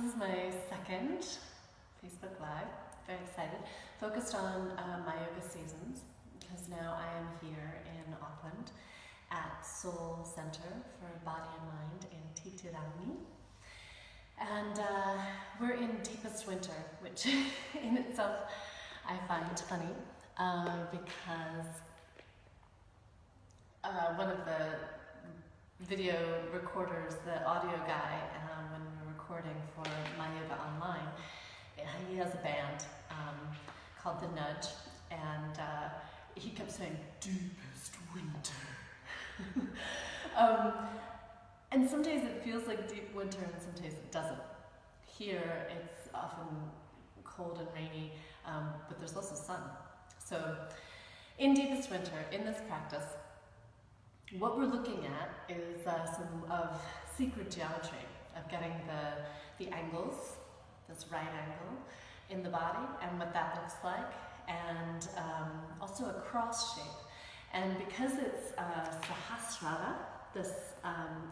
is my second Facebook Live, very excited, focused on MYOGA seasons, because now I am here in Auckland at Fullest Summer for Body and Mind in Titirani. And we're in deepest winter, which in itself I find funny because one of the video recorders, the audio guy, when we were recording for MYOGA Online, he has a band called The Nudge, and he kept saying, deepest winter. And some days it feels like deep winter and some days it doesn't. Here it's often cold and rainy, but there's also sun. So in deepest winter, in this practice, what we're looking at is some of secret geometry, of getting the angles, this right angle in the body and what that looks like, and also a cross shape. And because it's Sahasrara, this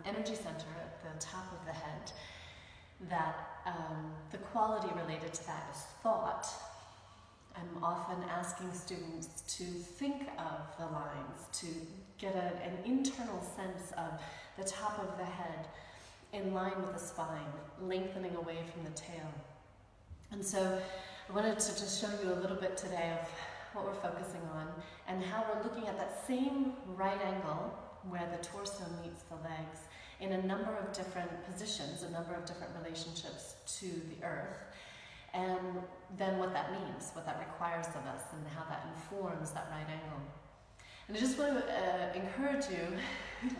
energy center at the top of the head, that the quality related to that is thought. I'm often asking students to think of the lines, to get an internal sense of the top of the head in line with the spine, lengthening away from the tail. And so I wanted to just show you a little bit today of what we're focusing on and how we're looking at that same right angle where the torso meets the legs in a number of different positions, a number of different relationships to the earth, and then what that means, what that requires of us, and how that informs that right angle. And I just want to encourage you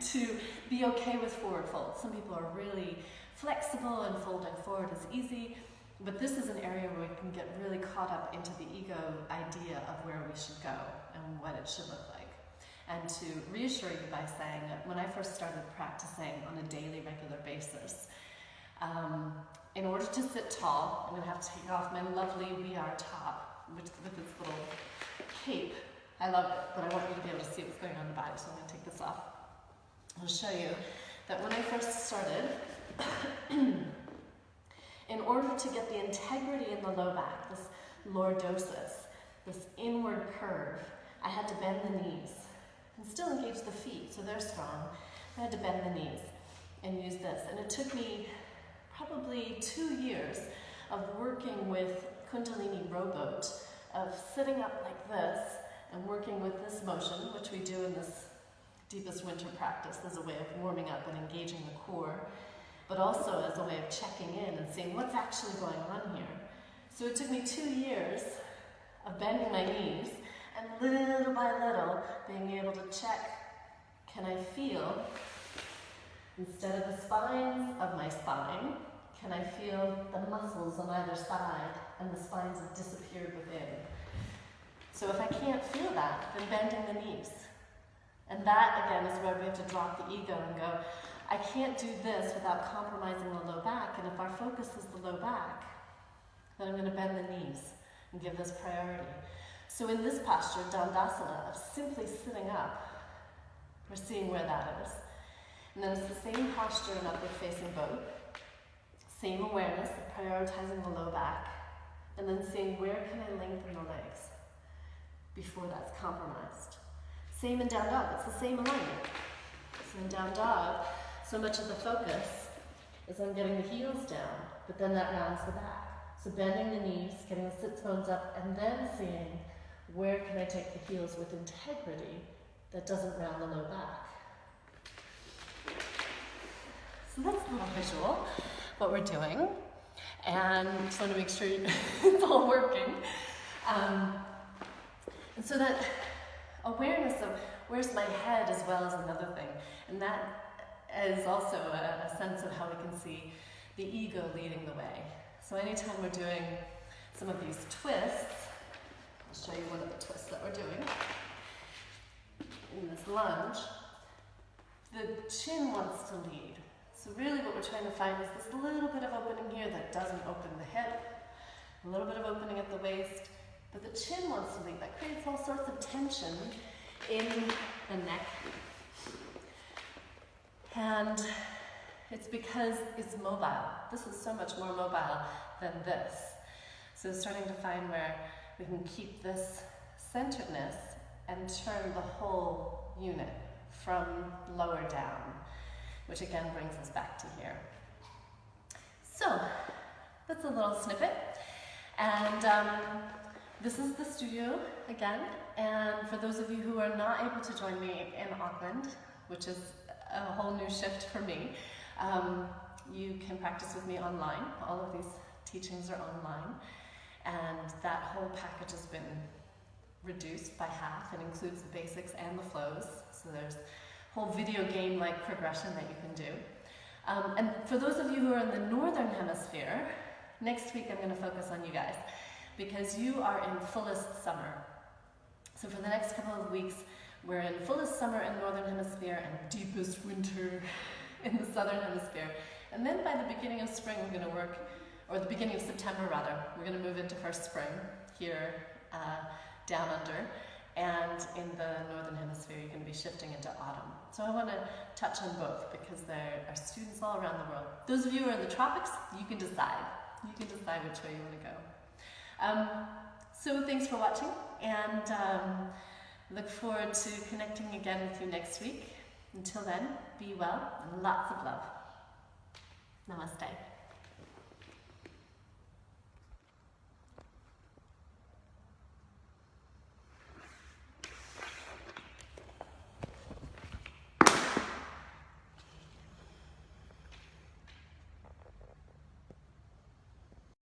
to be okay with forward folds. Some people are really flexible and folding forward is easy, but this is an area where we can get really caught up into the ego idea of where we should go and what it should look like. And to reassure you by saying that when I first started practicing on a daily, regular basis, in order to sit tall, I'm going to have to take off my lovely VR top with this little cape. I love it, but I want you to be able to see what's going on in the body, so I'm going to take this off. I'll show you that when I first started, in order to get the integrity in the low back, this lordosis, this inward curve, I had to bend the knees and still engage the feet, so they're strong. I had to bend the knees and use this. And it took me probably 2 years of working with Kundalini rowboat, of sitting up like this and working with this motion, which we do in this deepest winter practice as a way of warming up and engaging the core, but also as a way of checking in and seeing what's actually going on here. So it took me 2 years of bending my knees and little by little being able to check, can I feel, instead of the spines of my spine, can I feel the muscles on either side and the spines have disappeared within. So if I can't feel that, then bending the knees. And that again is where we have to drop the ego and go, I can't do this without compromising the low back, and if our focus is the low back, then I'm going to bend the knees and give this priority. So in this posture, Dandasana, of simply sitting up, we're seeing where that is. And then it's the same posture in upward facing boat, same awareness of prioritizing the low back, and then seeing where can I lengthen the legs before that's compromised. Same in down dog, it's the same alignment. So in down dog, so much of the focus is on getting the heels down, but then that rounds the back. So bending the knees, getting the sits bones up, and then seeing where can I take the heels with integrity that doesn't round the low back. So that's a little visual, what we're doing. And just want to make sure it's all working. And so that awareness of where's my head as well as another thing. And that is also a sense of how we can see the ego leading the way. So anytime we're doing some of these twists, I'll show you one of the twists that we're doing. In this lunge, the chin wants to lead. So really what we're trying to find is this little bit of opening here that doesn't open the hip, a little bit of opening at the waist, but the chin wants to lead. That creates all sorts of tension in the neck. And It's because it's mobile. This is so much more mobile than this. So starting to find where we can keep this centeredness and turn the whole unit from lower down, which again brings us back to here. So that's a little snippet. And this is the studio again. And for those of you who are not able to join me in Auckland, which is a whole new shift for me, you can practice with me online. All of these teachings are online. And that whole package has been reduced by half. It includes the basics and the flows. So there's a whole video game-like progression that you can do. And for those of you who are in the Northern Hemisphere, next week I'm going to focus on you guys because you are in Fullest Summer. So for the next couple of weeks, we're in Fullest Summer in Northern Hemisphere and deepest winter in the Southern Hemisphere. And then by the beginning of spring, we're going to work, or the beginning of September rather, we're going to move into first spring here down under. And in the Northern Hemisphere, you're going to be shifting into autumn. So I want to touch on both because there are students all around the world. Those of you who are in the tropics, you can decide. You can decide which way you want to go. So thanks for watching, and look forward to connecting again with you next week. Until then, be well and lots of love. Namaste.